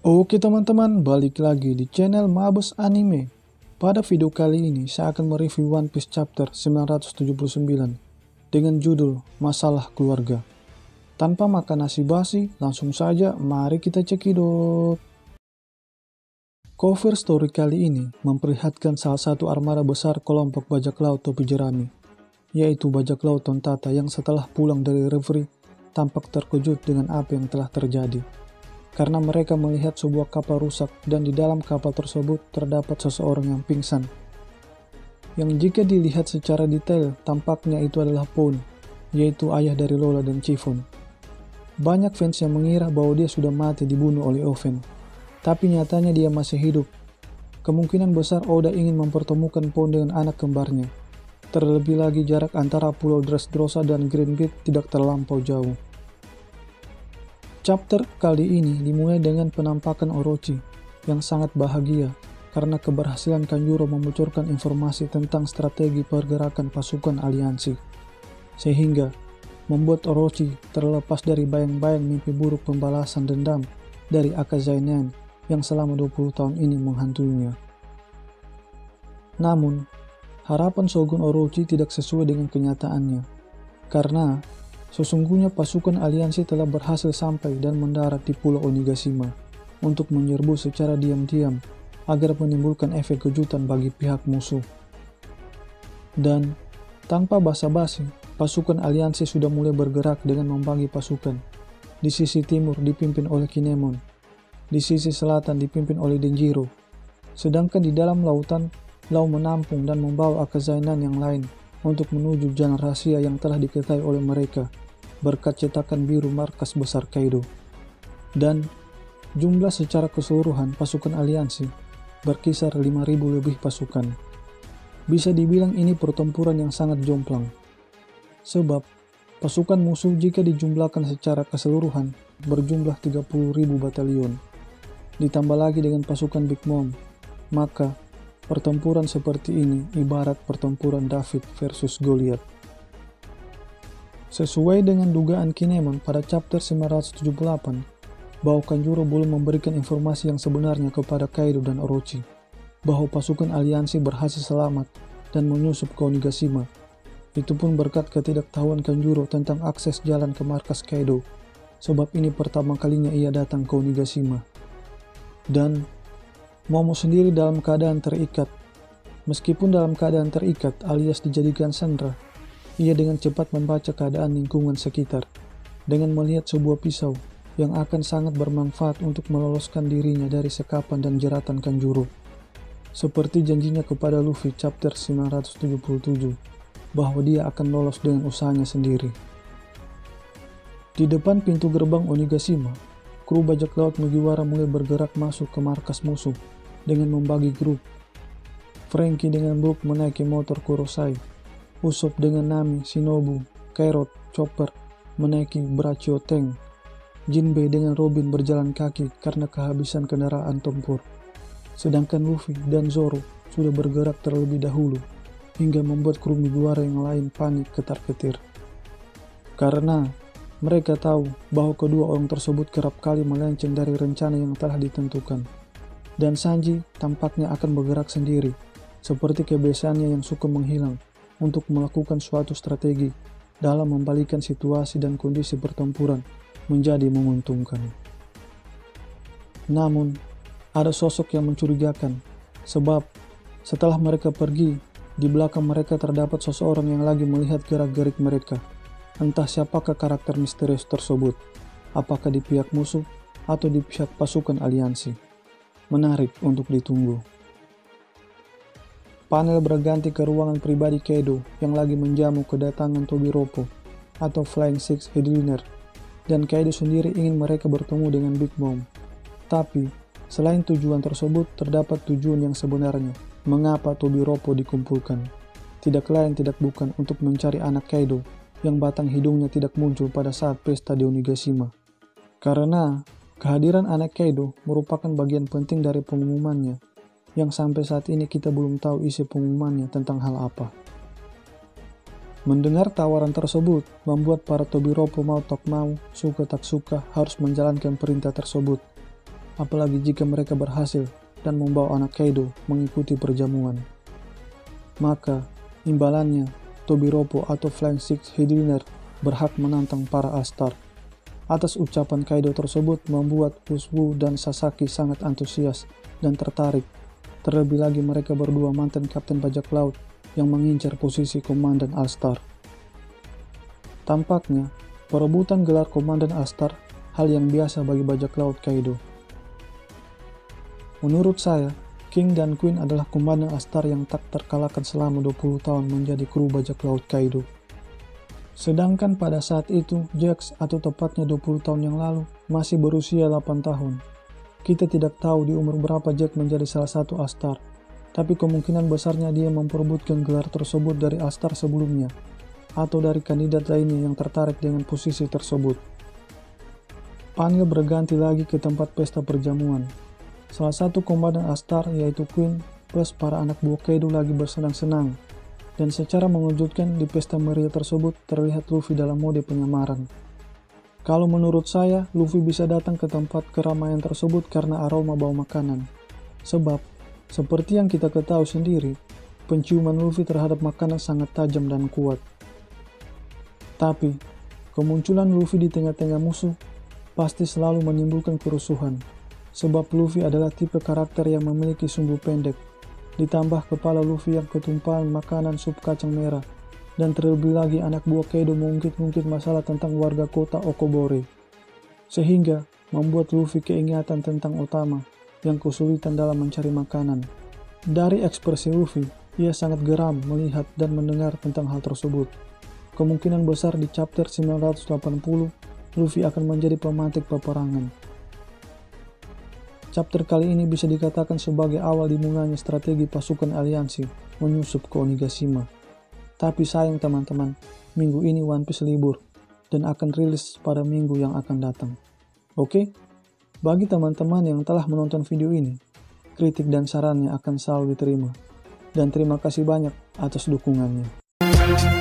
Oke teman-teman, balik lagi di channel Mabes Anime. Pada video kali ini, saya akan mereview One Piece chapter 979 dengan judul Masalah Keluarga. Tanpa makan nasi basi, langsung saja mari kita cekidot. Cover story kali ini memperlihatkan salah satu armada besar kelompok bajak laut topi jerami, yaitu bajak laut Tontata yang setelah pulang dari Reverie tampak terkejut dengan apa yang telah terjadi. Karena mereka melihat sebuah kapal rusak dan di dalam kapal tersebut terdapat seseorang yang pingsan. Yang jika dilihat secara detail, tampaknya itu adalah Poon, yaitu ayah dari Lola dan Chiffon. Banyak fans yang mengira bahwa dia sudah mati dibunuh oleh Oven, tapi nyatanya dia masih hidup. Kemungkinan besar Oda ingin mempertemukan Poon dengan anak kembarnya. Terlebih lagi jarak antara Pulau Dressrosa dan Green Beach tidak terlampau jauh. Chapter kali ini dimulai dengan penampakan Orochi yang sangat bahagia karena keberhasilan Kanjuro membocorkan informasi tentang strategi pergerakan pasukan aliansi, sehingga membuat Orochi terlepas dari bayang-bayang mimpi buruk pembalasan dendam dari Akazainen yang selama 20 tahun ini menghantuinya. Namun, harapan Shogun Orochi tidak sesuai dengan kenyataannya, karena sesungguhnya pasukan aliansi telah berhasil sampai dan mendarat di Pulau Onigashima untuk menyerbu secara diam-diam agar menimbulkan efek kejutan bagi pihak musuh. Dan tanpa basa-basi, pasukan aliansi sudah mulai bergerak dengan membagi pasukan. Di sisi timur dipimpin oleh Kinemon, di sisi selatan dipimpin oleh Denjiro, sedangkan di dalam lautan, Lau menampung dan membawa Akazainan yang lain untuk menuju jalan rahasia yang telah diketahui oleh mereka berkat cetakan biru markas besar Kaido. Dan jumlah secara keseluruhan pasukan aliansi berkisar 5.000 lebih pasukan. Bisa dibilang ini pertempuran yang sangat jomplang. Sebab pasukan musuh jika dijumlahkan secara keseluruhan berjumlah 30.000 batalion. Ditambah lagi dengan pasukan Big Mom, maka pertempuran seperti ini ibarat pertempuran David versus Goliath. Sesuai dengan dugaan Kinemon pada chapter 978, bahwa Kanjuro belum memberikan informasi yang sebenarnya kepada Kaido dan Orochi, bahwa pasukan aliansi berhasil selamat dan menyusup ke Onigashima. Itu pun berkat ketidaktahuan Kanjuro tentang akses jalan ke markas Kaido, sebab ini pertama kalinya ia datang ke Onigashima. Dan Momo sendiri dalam keadaan terikat. Meskipun dalam keadaan terikat alias dijadikan sandera, ia dengan cepat membaca keadaan lingkungan sekitar dengan melihat sebuah pisau yang akan sangat bermanfaat untuk meloloskan dirinya dari sekapan dan jeratan Kanjuro. Seperti janjinya kepada Luffy chapter 977 bahwa dia akan lolos dengan usahanya sendiri. Di depan pintu gerbang Onigashima, kru bajak laut Mugiwara mulai bergerak masuk ke markas musuh dengan membagi grup. Franky dengan Brook menaiki motor Kurosai, Usopp dengan Nami, Shinobu, Kairot, Chopper menaiki Brachio Tank, Jinbei dengan Robin berjalan kaki karena kehabisan kendaraan tempur, sedangkan Luffy dan Zoro sudah bergerak terlebih dahulu hingga membuat kru Mugiwara yang lain panik ketar-ketir. Karena mereka tahu bahwa kedua orang tersebut kerap kali melenceng dari rencana yang telah ditentukan. Dan Sanji tampaknya akan bergerak sendiri, seperti kebiasaannya yang suka menghilang untuk melakukan suatu strategi dalam membalikkan situasi dan kondisi pertempuran menjadi menguntungkan. Namun, ada sosok yang mencurigakan, sebab setelah mereka pergi, di belakang mereka terdapat seseorang yang lagi melihat gerak-gerik mereka. Entah siapakah karakter misterius tersebut, apakah di pihak musuh atau di pihak pasukan aliansi. Menarik untuk ditunggu. Panel berganti ke ruangan pribadi Kaido yang lagi menjamu kedatangan Tobiropo atau Flying Six Headliner, dan Kaido sendiri ingin mereka bertemu dengan Big Mom. Tapi, selain tujuan tersebut, terdapat tujuan yang sebenarnya mengapa Tobiropo dikumpulkan. Tidak lain tidak bukan untuk mencari anak Kaido yang batang hidungnya tidak muncul pada saat pesta di Onigashima. Karena kehadiran anak Kaido merupakan bagian penting dari pengumumannya, yang sampai saat ini kita belum tahu isi pengumumannya tentang hal apa. Mendengar tawaran tersebut, membuat para Tobiropo mau tak mau, suka tak suka harus menjalankan perintah tersebut. apalagi jika mereka berhasil dan membawa anak Kaido mengikuti perjamuan. Maka, imbalannya, Tobiropo atau Flying Six Headliner berhak menantang para All-Star. Atas ucapan Kaido tersebut membuat Usopp dan Sasaki sangat antusias dan tertarik. Terlebih lagi mereka berdua mantan kapten bajak laut yang mengincar posisi Komandan All-Star. Tampaknya, perebutan gelar Komandan All-Star hal yang biasa bagi bajak laut Kaido. Menurut saya, King dan Queen adalah Komandan All-Star yang tak terkalahkan selama 20 tahun menjadi kru bajak laut Kaido. Sedangkan pada saat itu, Jax atau tepatnya 20 tahun yang lalu masih berusia 8 tahun. Kita tidak tahu di umur berapa Jax menjadi salah satu All-Star, tapi kemungkinan besarnya dia memperebutkan gelar tersebut dari All-Star sebelumnya, atau dari kandidat lainnya yang tertarik dengan posisi tersebut. Panel berganti lagi ke tempat pesta perjamuan. Salah satu komandan All-Star yaitu Queen plus para anak buah Kaido lagi bersenang-senang, dan secara mengejutkan di pesta meriah tersebut terlihat Luffy dalam mode penyamaran. Kalau menurut saya, Luffy bisa datang ke tempat keramaian tersebut karena aroma bau makanan. Sebab, seperti yang kita ketahui sendiri, penciuman Luffy terhadap makanan sangat tajam dan kuat. Tapi, kemunculan Luffy di tengah-tengah musuh pasti selalu menimbulkan kerusuhan. Sebab Luffy adalah tipe karakter yang memiliki sumbu pendek, ditambah kepala Luffy yang ketumpahan makanan sup kacang merah, dan terlebih lagi anak buah Kaido mengungkit-ungkit masalah tentang warga kota Okobore, sehingga membuat Luffy keingatan tentang Otama yang kesulitan dalam mencari makanan. Dari ekspresi Luffy, ia sangat geram melihat dan mendengar tentang hal tersebut. Kemungkinan besar di chapter 980, Luffy akan menjadi pemantik peperangan. Chapter kali ini bisa dikatakan sebagai awal dimulainya strategi pasukan aliansi menyusup ke Onigashima. Tapi sayang teman-teman, minggu ini One Piece libur dan akan rilis pada minggu yang akan datang. Oke? Bagi teman-teman yang telah menonton video ini, kritik dan sarannya akan selalu diterima. Dan terima kasih banyak atas dukungannya.